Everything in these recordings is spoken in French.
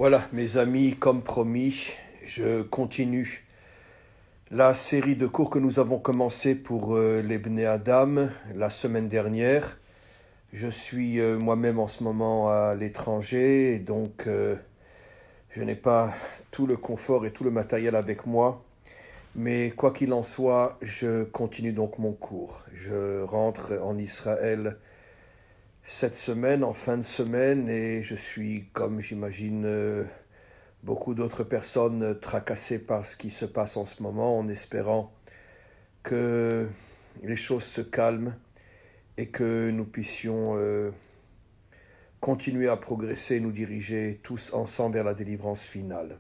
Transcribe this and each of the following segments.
Voilà, mes amis, comme promis, je continue la série de cours que nous avons commencé pour les Bnei Adam la semaine dernière. Je suis moi-même en ce moment à l'étranger, et donc je n'ai pas tout le confort et tout le matériel avec moi. Mais quoi qu'il en soit, je continue donc mon cours. Je rentre en Israël cette semaine, en fin de semaine, et je suis, comme j'imagine beaucoup d'autres personnes, tracassées par ce qui se passe en ce moment, en espérant que les choses se calment et que nous puissions continuer à progresser et nous diriger tous ensemble vers la délivrance finale.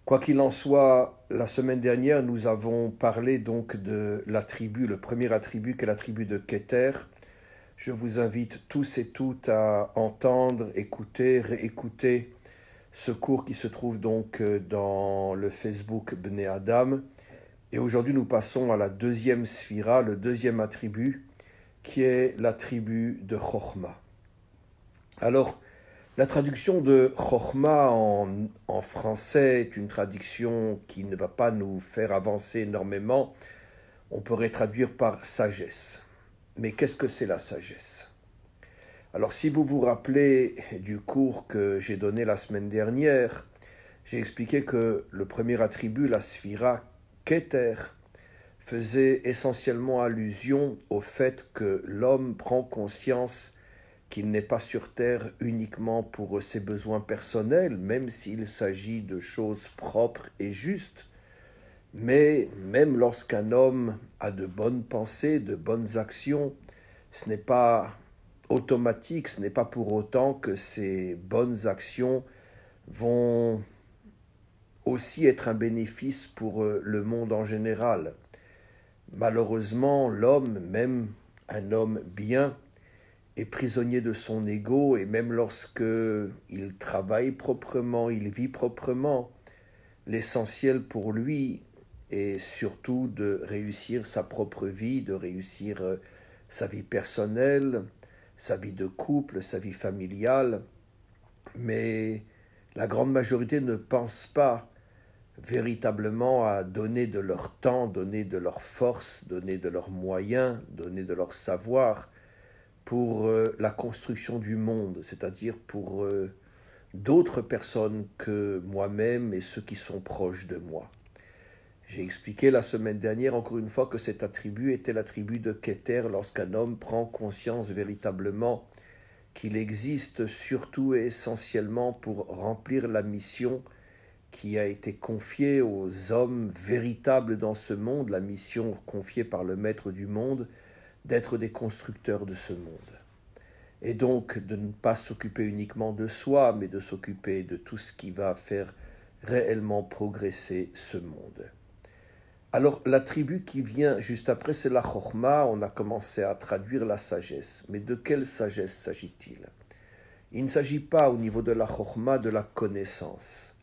Quoi qu'il en soit, la semaine dernière, nous avons parlé donc de l'attribut, le premier attribut qui est l'attribut de Keter. Je vous invite tous et toutes à entendre, écouter, réécouter ce cours qui se trouve donc dans le Facebook Bnei Adam. Et aujourd'hui, nous passons à la deuxième sphira, le deuxième attribut, qui est l'attribut de Chochma. Alors, la traduction de Chochma en français est une traduction qui ne va pas nous faire avancer énormément. On pourrait traduire par sagesse. Mais qu'est-ce que c'est la sagesse ? Alors, si vous vous rappelez du cours que j'ai donné la semaine dernière, j'ai expliqué que le premier attribut, la sphira Keter, faisait essentiellement allusion au fait que l'homme prend conscience qu'il n'est pas sur terre uniquement pour ses besoins personnels, même s'il s'agit de choses propres et justes, mais même lorsqu'un homme a de bonnes pensées, de bonnes actions, ce n'est pas automatique, ce n'est pas pour autant que ces bonnes actions vont aussi être un bénéfice pour le monde en général. Malheureusement, l'homme, même un homme bien, est prisonnier de son ego, et même lorsque il travaille proprement, il vit proprement, l'essentiel pour lui est surtout de réussir sa propre vie, de réussir sa vie personnelle, sa vie de couple, sa vie familiale, mais la grande majorité ne pense pas véritablement à donner de leur temps, donner de leur force, donner de leurs moyens, donner de leur savoir pour la construction du monde, c'est-à-dire pour d'autres personnes que moi-même et ceux qui sont proches de moi. J'ai expliqué la semaine dernière, encore une fois, que cet attribut était l'attribut de Keter lorsqu'un homme prend conscience véritablement qu'il existe surtout et essentiellement pour remplir la mission qui a été confiée aux hommes véritables dans ce monde, la mission confiée par le Maître du monde, d'être des constructeurs de ce monde. Et donc de ne pas s'occuper uniquement de soi, mais de s'occuper de tout ce qui va faire réellement progresser ce monde. Alors l'attribut qui vient juste après, c'est la Chochma. On a commencé à traduire la sagesse. Mais de quelle sagesse s'agit-il ? Il ne s'agit pas au niveau de la Chochma de la connaissance.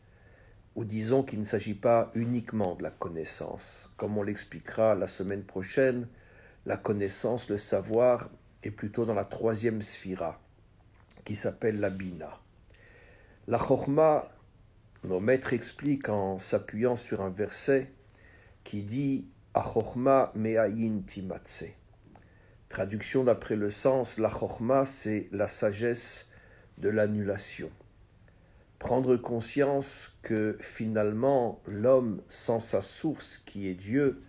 Ou disons qu'il ne s'agit pas uniquement de la connaissance. Comme on l'expliquera la semaine prochaine, la connaissance, le savoir, est plutôt dans la troisième sphira, qui s'appelle la Bina. La Chochma, nos maîtres expliquent en s'appuyant sur un verset qui dit « Achochma me'ayin timatse ». Traduction d'après le sens, la Chochma, c'est la sagesse de l'annulation. Prendre conscience que finalement, l'homme, sans sa source qui est Dieu,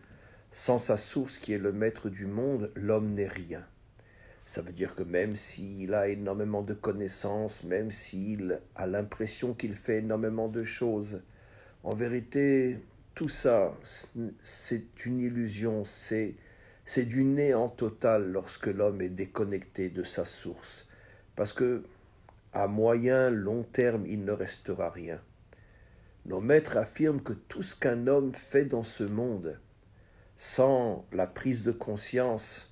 sans sa source qui est le maître du monde, l'homme n'est rien. Ça veut dire que même s'il a énormément de connaissances, même s'il a l'impression qu'il fait énormément de choses, en vérité, tout ça, c'est une illusion, c'est du néant total lorsque l'homme est déconnecté de sa source. Parce que à moyen, long terme, il ne restera rien. Nos maîtres affirment que tout ce qu'un homme fait dans ce monde, sans la prise de conscience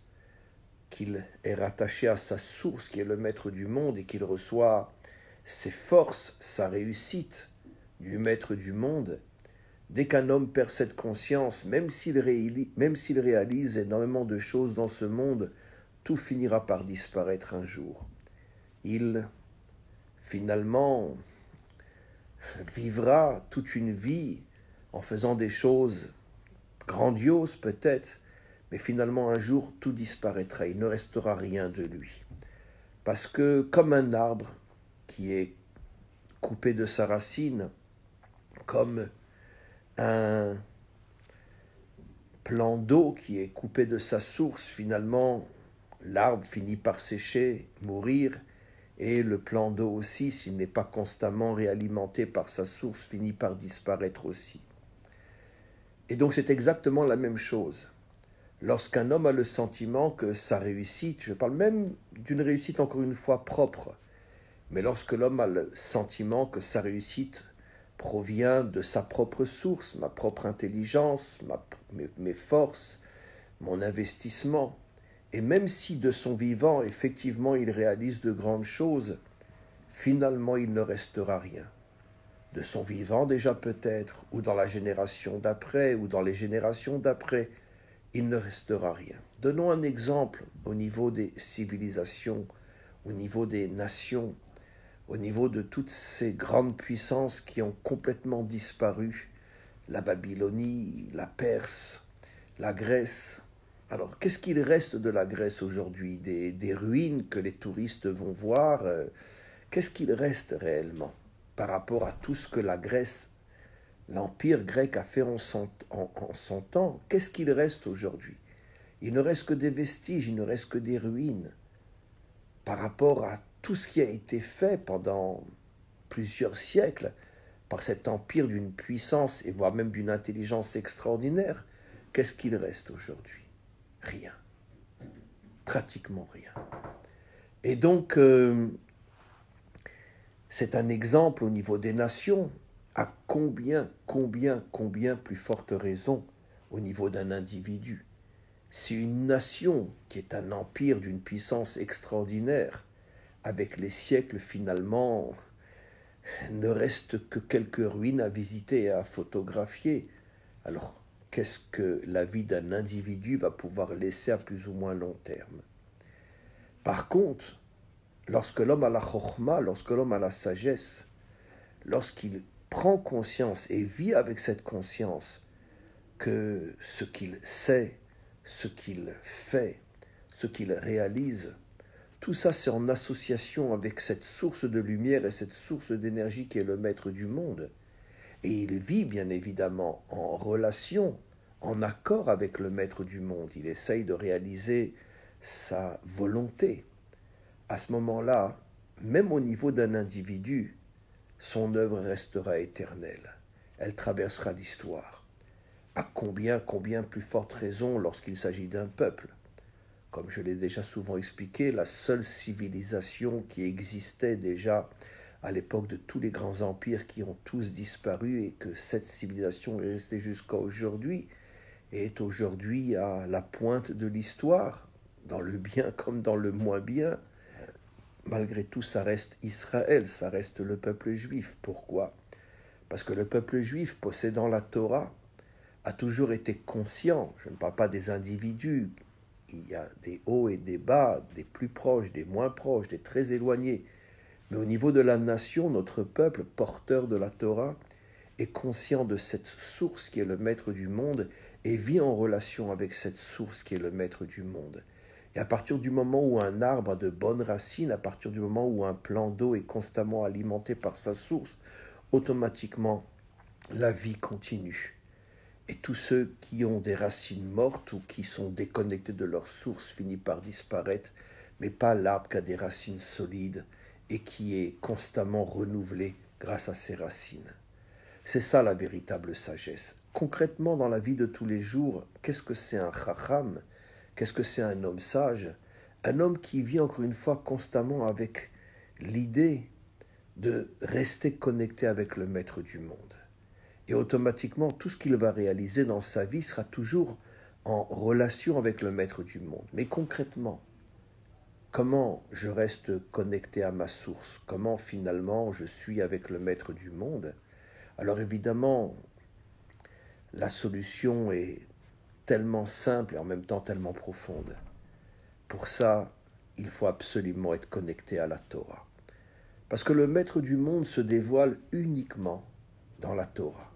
qu'il est rattaché à sa source, qui est le maître du monde, et qu'il reçoit ses forces, sa réussite du maître du monde, dès qu'un homme perd cette conscience, même s'il réalise énormément de choses dans ce monde, tout finira par disparaître un jour. Il, finalement, vivra toute une vie en faisant des choses grandioses peut-être, mais finalement un jour tout disparaîtra, il ne restera rien de lui. Parce que comme un arbre qui est coupé de sa racine, comme un plan d'eau qui est coupé de sa source, finalement l'arbre finit par sécher, mourir, et le plan d'eau aussi, s'il n'est pas constamment réalimenté par sa source, finit par disparaître aussi. Et donc c'est exactement la même chose. Lorsqu'un homme a le sentiment que sa réussite, je parle même d'une réussite encore une fois propre, mais lorsque l'homme a le sentiment que sa réussite provient de sa propre source, ma propre intelligence, mes forces, mon investissement, et même si de son vivant, effectivement, il réalise de grandes choses, finalement, il ne restera rien. De son vivant déjà peut-être, ou dans la génération d'après, ou dans les générations d'après, il ne restera rien. Donnons un exemple au niveau des civilisations, au niveau des nations, au niveau de toutes ces grandes puissances qui ont complètement disparu, la Babylonie, la Perse, la Grèce. Alors, qu'est-ce qu'il reste de la Grèce aujourd'hui? Des ruines que les touristes vont voir. Qu'est-ce qu'il reste réellement par rapport à tout ce que la Grèce, l'Empire grec a fait en son temps? Qu'est-ce qu'il reste aujourd'hui? Il ne reste que des vestiges, il ne reste que des ruines. Par rapport à tout ce qui a été fait pendant plusieurs siècles par cet empire d'une puissance et voire même d'une intelligence extraordinaire, qu'est-ce qu'il reste aujourd'hui? Rien. Pratiquement rien. Et donc, c'est un exemple au niveau des nations, à combien plus forte raison au niveau d'un individu. Si une nation qui est un empire d'une puissance extraordinaire, avec les siècles finalement, ne reste que quelques ruines à visiter et à photographier, alors qu'est-ce que la vie d'un individu va pouvoir laisser à plus ou moins long terme? Par contre, lorsque l'homme a la chokhma, lorsque l'homme a la sagesse, lorsqu'il prend conscience et vit avec cette conscience que ce qu'il sait, ce qu'il fait, ce qu'il réalise, tout ça c'est en association avec cette source de lumière et cette source d'énergie qui est le maître du monde. Et il vit bien évidemment en relation, en accord avec le maître du monde. Il essaye de réaliser sa volonté. À ce moment-là, même au niveau d'un individu, son œuvre restera éternelle. Elle traversera l'histoire. À combien plus forte raison lorsqu'il s'agit d'un peuple? Comme je l'ai déjà souvent expliqué, la seule civilisation qui existait déjà à l'époque de tous les grands empires qui ont tous disparu et que cette civilisation est restée jusqu'à aujourd'hui et est aujourd'hui à la pointe de l'histoire, dans le bien comme dans le moins bien, malgré tout ça reste Israël, ça reste le peuple juif. Pourquoi? Parce que le peuple juif possédant la Torah a toujours été conscient, je ne parle pas des individus, il y a des hauts et des bas, des plus proches, des moins proches, des très éloignés. Mais au niveau de la nation, notre peuple, porteur de la Torah, est conscient de cette source qui est le maître du monde et vit en relation avec cette source qui est le maître du monde. Et à partir du moment où un arbre a de bonnes racines, à partir du moment où un plan d'eau est constamment alimenté par sa source, automatiquement, la vie continue. Et tous ceux qui ont des racines mortes ou qui sont déconnectés de leur source finissent par disparaître, mais pas l'arbre qui a des racines solides et qui est constamment renouvelé grâce à ses racines. C'est ça la véritable sagesse. Concrètement, dans la vie de tous les jours, qu'est-ce que c'est un chacham? Qu'est-ce que c'est un homme sage? Un homme qui vit encore une fois constamment avec l'idée de rester connecté avec le maître du monde. Et automatiquement, tout ce qu'il va réaliser dans sa vie sera toujours en relation avec le maître du monde. Mais concrètement, comment je reste connecté à ma source? Comment finalement je suis avec le maître du monde? Alors évidemment, la solution est tellement simple et en même temps tellement profonde. Pour ça, il faut absolument être connecté à la Torah. Parce que le maître du monde se dévoile uniquement dans la Torah.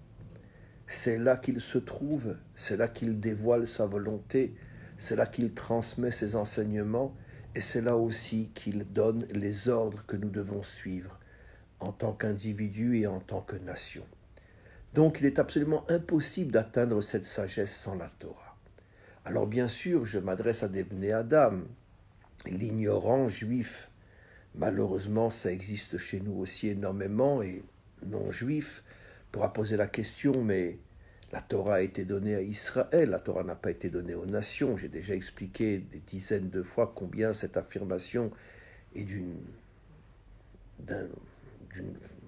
C'est là qu'il se trouve, c'est là qu'il dévoile sa volonté, c'est là qu'il transmet ses enseignements, et c'est là aussi qu'il donne les ordres que nous devons suivre en tant qu'individu et en tant que nation. Donc il est absolument impossible d'atteindre cette sagesse sans la Torah. Alors bien sûr, je m'adresse à des Bnei Adam, l'ignorant juif. Malheureusement, ça existe chez nous aussi énormément, et non-juif pourra poser la question, mais la Torah a été donnée à Israël, la Torah n'a pas été donnée aux nations. J'ai déjà expliqué des dizaines de fois combien cette affirmation est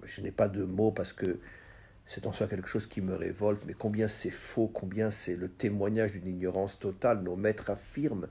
je n'ai pas de mots parce que c'est en soi quelque chose qui me révolte, mais combien c'est faux, combien c'est le témoignage d'une ignorance totale. Nos maîtres affirment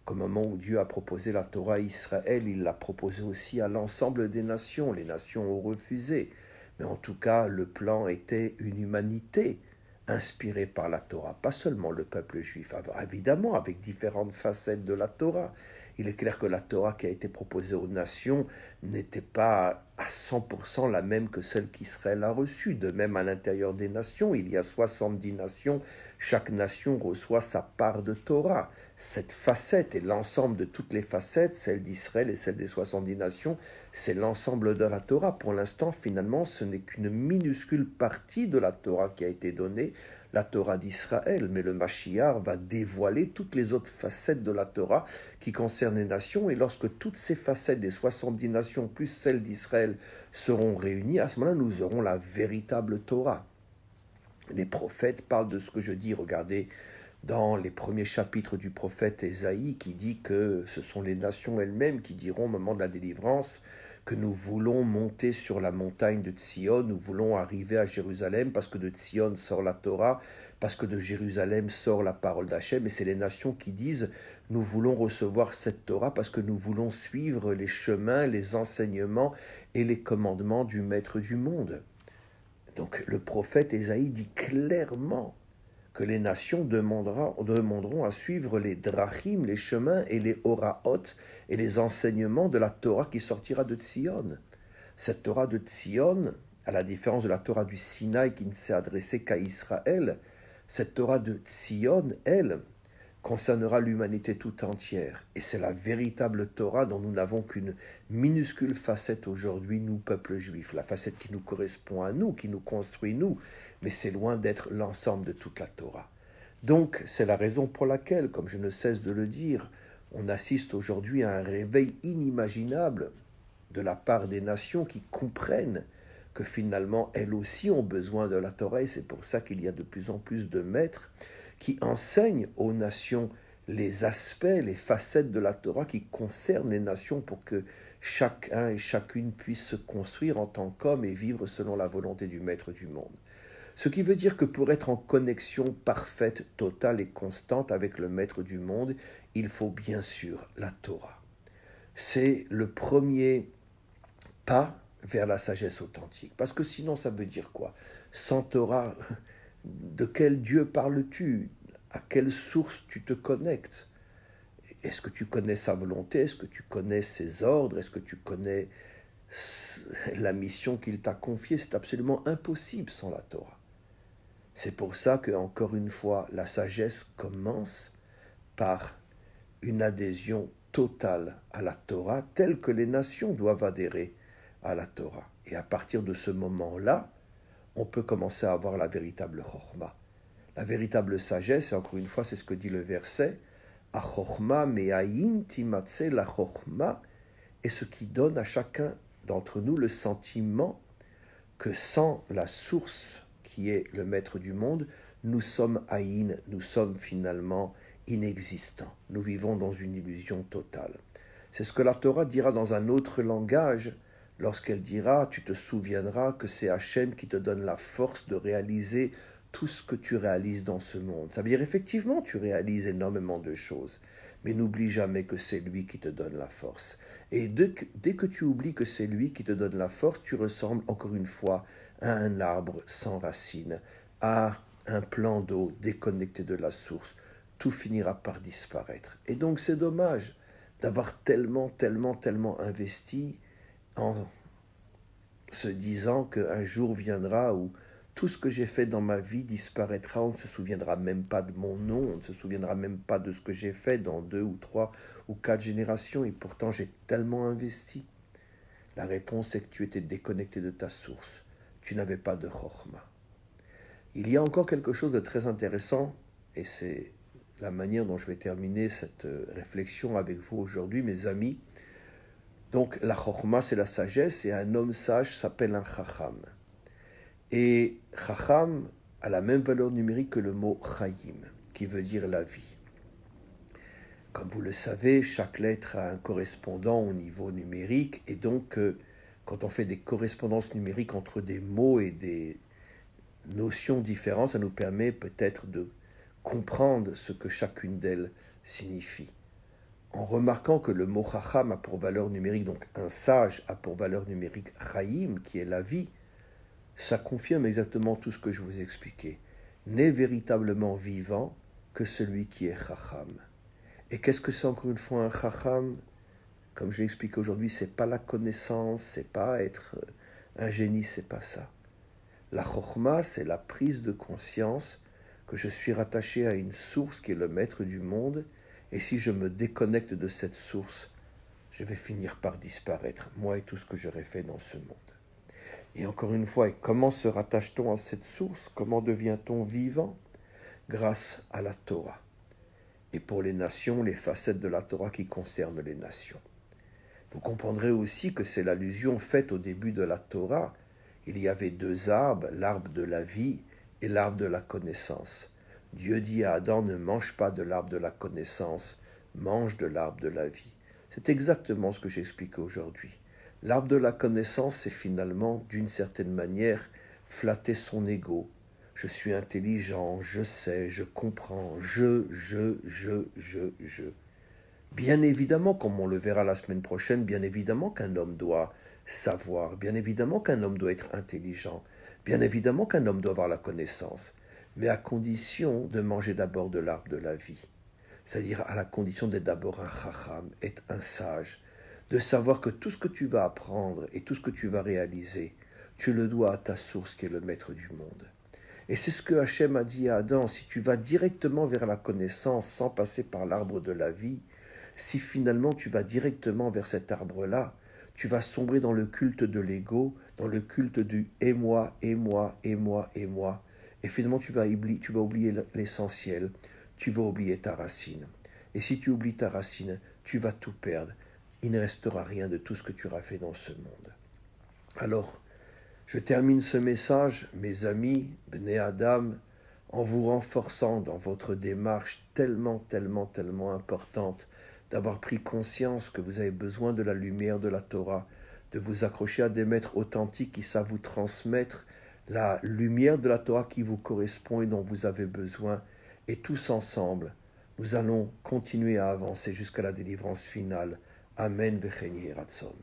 qu'au moment où Dieu a proposé la Torah à Israël, il l'a proposé aussi à l'ensemble des nations. Les nations ont refusé, mais en tout cas, le plan était une humanité inspirée par la Torah, pas seulement le peuple juif, évidemment avec différentes facettes de la Torah. Il est clair que la Torah qui a été proposée aux nations n'était pas à 100% la même que celle qu'Israël a reçue. De même, à l'intérieur des nations, il y a 70 nations, chaque nation reçoit sa part de Torah. Cette facette et l'ensemble de toutes les facettes, celle d'Israël et celle des 70 nations, c'est l'ensemble de la Torah. Pour l'instant, finalement, ce n'est qu'une minuscule partie de la Torah qui a été donnée, la Torah d'Israël, mais le Mashiach va dévoiler toutes les autres facettes de la Torah qui concernent les nations, et lorsque toutes ces facettes des 70 nations plus celles d'Israël seront réunies, à ce moment-là, nous aurons la véritable Torah. Les prophètes parlent de ce que je dis, regardez, dans les premiers chapitres du prophète Ésaïe, qui dit que ce sont les nations elles-mêmes qui diront au moment de la délivrance que nous voulons monter sur la montagne de Tzion, nous voulons arriver à Jérusalem, parce que de Tzion sort la Torah, parce que de Jérusalem sort la parole d'Hachem, et c'est les nations qui disent nous voulons recevoir cette Torah parce que nous voulons suivre les chemins, les enseignements et les commandements du Maître du monde. Donc le prophète Ésaïe dit clairement que les nations demanderont à suivre les drachim, les chemins et les oraot et les enseignements de la Torah qui sortira de Tzion. Cette Torah de Tzion, à la différence de la Torah du Sinaï qui ne s'est adressée qu'à Israël, cette Torah de Tzion, elle, concernera l'humanité tout entière. Et c'est la véritable Torah dont nous n'avons qu'une minuscule facette aujourd'hui, nous, peuple juif. La facette qui nous correspond à nous, qui nous construit nous, mais c'est loin d'être l'ensemble de toute la Torah. Donc, c'est la raison pour laquelle, comme je ne cesse de le dire, on assiste aujourd'hui à un réveil inimaginable de la part des nations qui comprennent que finalement, elles aussi ont besoin de la Torah, et c'est pour ça qu'il y a de plus en plus de maîtres qui enseignent aux nations les aspects, les facettes de la Torah qui concernent les nations pour que chacun et chacune puisse se construire en tant qu'homme et vivre selon la volonté du Maître du monde. Ce qui veut dire que pour être en connexion parfaite, totale et constante avec le Maître du monde, il faut bien sûr la Torah. C'est le premier pas vers la sagesse authentique. Parce que sinon, ça veut dire quoi? Sans Torah, de quel Dieu parles-tu? À quelle source tu te connectes? Est-ce que tu connais sa volonté? Est-ce que tu connais ses ordres? Est-ce que tu connais la mission qu'il t'a confiée? C'est absolument impossible sans la Torah. C'est pour ça que, encore une fois, la sagesse commence par une adhésion totale à la Torah, telle que les nations doivent adhérer à la Torah. Et à partir de ce moment-là, on peut commencer à avoir la véritable chokhma. La véritable sagesse, et encore une fois, c'est ce que dit le verset, « A chokhma me'ayin timatse la chokhma » est ce qui donne à chacun d'entre nous le sentiment que sans la source qui est le Maître du monde, nous sommes aïn, nous sommes finalement inexistants. Nous vivons dans une illusion totale. C'est ce que la Torah dira dans un autre langage, lorsqu'elle dira, tu te souviendras que c'est Hachem qui te donne la force de réaliser tout ce que tu réalises dans ce monde. Ça veut dire effectivement tu réalises énormément de choses, mais n'oublie jamais que c'est lui qui te donne la force. Et dès que tu oublies que c'est lui qui te donne la force, tu ressembles encore une fois à un arbre sans racines, à un plan d'eau déconnecté de la source. Tout finira par disparaître. Et donc c'est dommage d'avoir tellement investi en se disant qu'un jour viendra où tout ce que j'ai fait dans ma vie disparaîtra, on ne se souviendra même pas de mon nom, on ne se souviendra même pas de ce que j'ai fait dans 2 ou 3 ou 4 générations, et pourtant j'ai tellement investi. La réponse est que tu étais déconnecté de ta source, tu n'avais pas de chokhma. Il y a encore quelque chose de très intéressant, et c'est la manière dont je vais terminer cette réflexion avec vous aujourd'hui, mes amis. Donc la chokhma, c'est la sagesse, et un homme sage s'appelle un chacham. Et chacham a la même valeur numérique que le mot chayim, qui veut dire la vie. Comme vous le savez, chaque lettre a un correspondant au niveau numérique, et donc quand on fait des correspondances numériques entre des mots et des notions différentes, ça nous permet peut-être de comprendre ce que chacune d'elles signifie. En remarquant que le mot chacham a pour valeur numérique, donc un sage a pour valeur numérique chayim, qui est la vie, ça confirme exactement tout ce que je vous expliquais. N'est véritablement vivant que celui qui est chacham. Et qu'est-ce que c'est encore une fois un chacham? Comme je l'explique aujourd'hui, c'est pas la connaissance, c'est pas être un génie, c'est pas ça. La chokhma, c'est la prise de conscience que je suis rattaché à une source qui est le maître du monde, et si je me déconnecte de cette source, je vais finir par disparaître, moi et tout ce que j'aurais fait dans ce monde. Et encore une fois, comment se rattache-t-on à cette source? Comment devient-on vivant? Grâce à la Torah. Et pour les nations, les facettes de la Torah qui concernent les nations. Vous comprendrez aussi que c'est l'allusion faite au début de la Torah. Il y avait 2 arbres, l'arbre de la vie et l'arbre de la connaissance. Dieu dit à Adam, ne mange pas de l'arbre de la connaissance, mange de l'arbre de la vie. C'est exactement ce que j'explique aujourd'hui. L'arbre de la connaissance, c'est finalement, d'une certaine manière, flatter son ego. Je suis intelligent, je sais, je comprends, je. Bien évidemment, comme on le verra la semaine prochaine, bien évidemment qu'un homme doit savoir, bien évidemment qu'un homme doit être intelligent, bien évidemment qu'un homme doit avoir la connaissance, mais à condition de manger d'abord de l'arbre de la vie. C'est-à-dire à la condition d'être d'abord un chacham, être un sage, de savoir que tout ce que tu vas apprendre et tout ce que tu vas réaliser, tu le dois à ta source qui est le maître du monde. Et c'est ce que Hachem a dit à Adam, si tu vas directement vers la connaissance sans passer par l'arbre de la vie, si finalement tu vas directement vers cet arbre-là, tu vas sombrer dans le culte de l'ego, dans le culte du « et moi, et moi, et moi, et moi ». Et finalement tu vas oublier l'essentiel, tu vas oublier ta racine. Et si tu oublies ta racine, tu vas tout perdre. Il ne restera rien de tout ce que tu auras fait dans ce monde. Alors, je termine ce message, mes amis, Bnei Adam, en vous renforçant dans votre démarche tellement importante d'avoir pris conscience que vous avez besoin de la lumière de la Torah, de vous accrocher à des maîtres authentiques qui savent vous transmettre la lumière de la Torah qui vous correspond et dont vous avez besoin. Et tous ensemble, nous allons continuer à avancer jusqu'à la délivrance finale. Amen v'chen yeh ratzon.